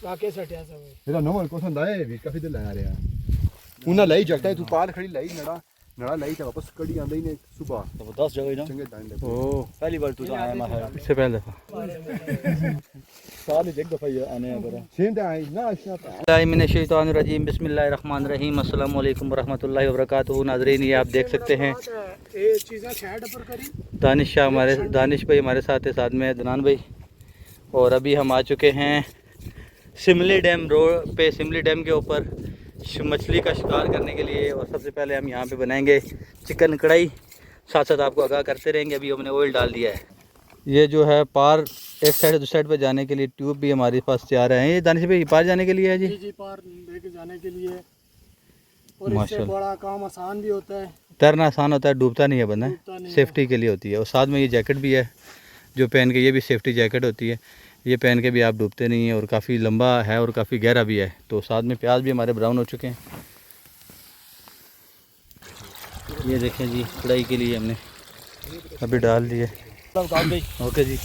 वाकई सटिया सब मेरा नंबर कोसन दाए भी काफी दिल लगा रहा उन्हें लाई जगता है तू पार खड़ी लाई नड़ा नड़ा लाई तो वापस कड़ी आंदा ही ने सुबह तो 10 जगह ना चंगे टाइम ओ पहली बार तू तो आया मैं इससे पहले दफा साल एक दफा ये आने हैं बरा सेम टाइम ना अच्छा मिनश्शैतानिर्रजीम बिस्मिल्लाहिर्रहमानिर्रहीम अस्सलाम वालेकुम वरहमतुल्लाहि वबरकातुहू। नाज़रीन ये आप देख सकते हैं ये चीज़ें साइड पर करी दानिश शाह हमारे दानिश भाई हमारे साथ है, साथ में अदनान भाई। और अभी हम आ चुके हैं सिमली डैम रोड पे, सिमली डैम के ऊपर मछली का शिकार करने के लिए। और सबसे पहले हम यहाँ पे बनाएंगे चिकन कढ़ाई, साथ साथ आपको आगाह करते रहेंगे। अभी हमने ऑयल डाल दिया है। ये जो है पार एक साइड दूसरी साइड पर जाने के लिए ट्यूब भी हमारे पास तैयार है। ये दानिश भाई पार जाने के लिए है जी? जी पार लेके जाने के लिए। और इससे बड़ा काम आसान भी होता है। तैरना आसान होता है, डूबता नहीं है बंदा, सेफ्टी के लिए होती है। और साथ में ये जैकेट भी है जो पहन के, ये भी सेफ्टी जैकेट होती है, ये पहन के भी आप डूबते नहीं हैं। और काफ़ी लंबा है और काफ़ी गहरा भी है। तो साथ में प्याज भी हमारे ब्राउन हो चुके हैं। ये देखें जी, कढ़ाई के लिए हमने अभी डाल दिए। ओके जी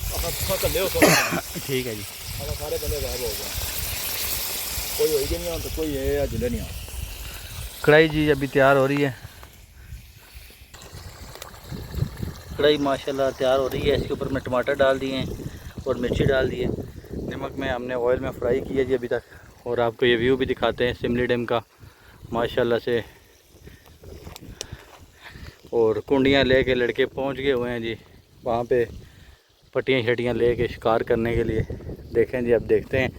ठीक है जी। सारे बंदे गायब हो गए, कोई होई नहीं तो कोई है या जुले नहीं। कढ़ाई जी अभी तैयार हो रही है। कढ़ाई माशाल्लाह तैयार हो रही है। इसके ऊपर मैं टमाटर डाल दिए हैं और मिर्ची डाल दी है। नमक में हमने ऑयल में फ्राई किया जी अभी तक। और आपको ये व्यू भी दिखाते हैं सिमली डैम का माशाल्लाह से। और कुंडियाँ लेके लड़के पहुंच गए हुए हैं जी वहाँ पे, पट्टियाँ शटियाँ लेके शिकार करने के लिए। देखें जी, अब देखते हैं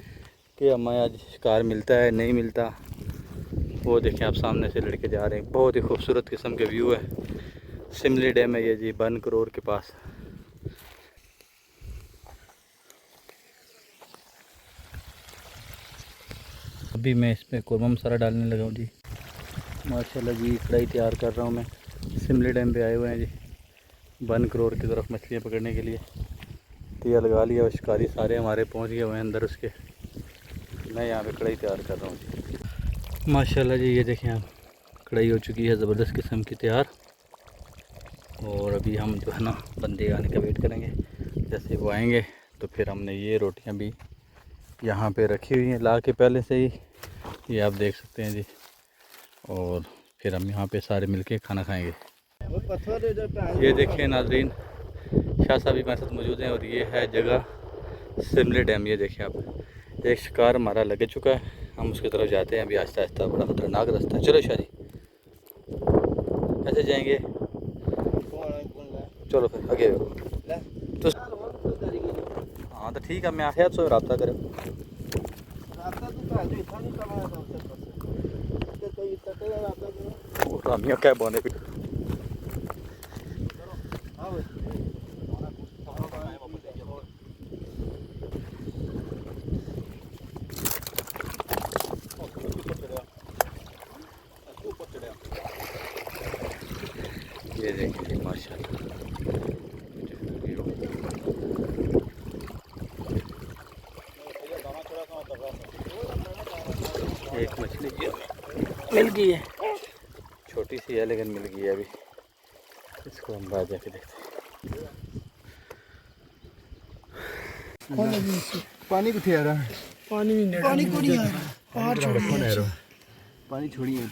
कि हमें आज शिकार मिलता है नहीं मिलता। वो देखें आप सामने से लड़के जा रहे हैं। बहुत ही खूबसूरत किस्म के व्यू है। सिमली डैम है ये जी, बन करोड़ के पास। अभी मैं इसमें कौरमा मसाला डालने लगा हूँ जी। माशाल्लाह जी कढ़ाई तैयार कर रहा हूँ मैं। सिमली डैम पे आए हुए हैं जी बन करोड़ की तरफ मछलियाँ पकड़ने के लिए। तिया लगा लिया और शिकारी सारे हमारे पहुँच गए हुए हैं अंदर उसके। मैं यहाँ पे कढ़ाई तैयार कर रहा हूँ जी। माशाल्लाह जी ये देखें आप, कढ़ाई हो चुकी है ज़बरदस्त किस्म की तैयार। और अभी हम जो है ना बंदे आने का वेट करेंगे। जैसे वो आएंगे तो फिर हमने ये रोटियां भी यहाँ पे रखी हुई हैं ला के पहले से ही, ये आप देख सकते हैं जी। और फिर हम यहाँ पे सारे मिलके खाना खाएंगे। ये देखिए नाज़रीन, शाह साहब भी हमारे साथ मौजूद हैं। और ये है जगह सिमली डैम। ये देखिए आप, एक शिकार हमारा लग चुका है, हम उसकी तरफ जाते हैं अभी आहिस्ता आहिस्ता। बड़ा ख़तरनाक रास्ता है। चलो शाह जी, कैसे जाएंगे? चलो फिर आगे तो हाँ तो ठीक है, मैं आया तो रब्ता करें। क्या बोने भी ये देखिए माशाल्लाह एक मछली मिल गई है, छोटी सी है लेकिन मिल गई है। अभी इसको हम बाहर जाके देखते हैं। पानी किथे आ रहा है? पानी को नहीं आ रहा, बाहर छोड़ पानी छोड़ी है।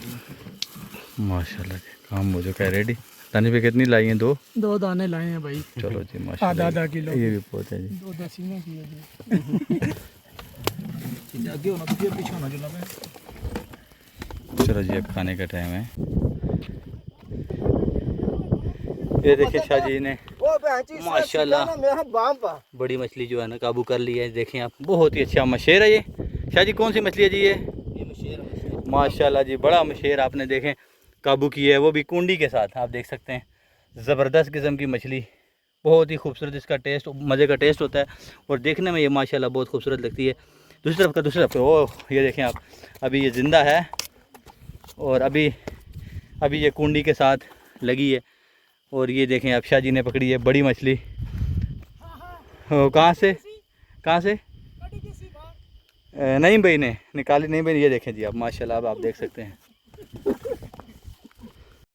माशाल्लाह जी काम हो चुका है रेडी। दाने पे कितनी लाई हैं? दो दाने लाए हैं भाई। चलो जी माशाल्लाह, आधा किलो ये भी बहुत है जी। 2 दसीना किए जी। आगे होना तो फिर पीछे होना जो लगे। चलो जी अब खाने का टाइम है। ये देखिए शाह जी ने माशाल्लाह बड़ी मछली जो है ना काबू कर ली है। देखें आप, बहुत ही अच्छा मशेर है ये। शाह जी कौन सी मछली है जी ये? माशाल्लाह जी बड़ा मशेर आपने देखें काबू की है, वो भी कुंडी के साथ। आप देख सकते हैं ज़बरदस्त किस्म की मछली, बहुत ही खूबसूरत इसका टेस्ट, मज़े का टेस्ट होता है। और देखने में ये माशाल्लाह बहुत खूबसूरत लगती है। दूसरी तरफ का ओह ये देखें आप, अभी ये ज़िंदा है और अभी ये कुंडी के साथ लगी है। और ये देखें आप, शाह जी ने पकड़ी है बड़ी मछली। कहाँ से? नहीं भाई ने निकाली नहीं भाई। ये देखें जी आप माशाल्लाह, अब आप देख सकते हैं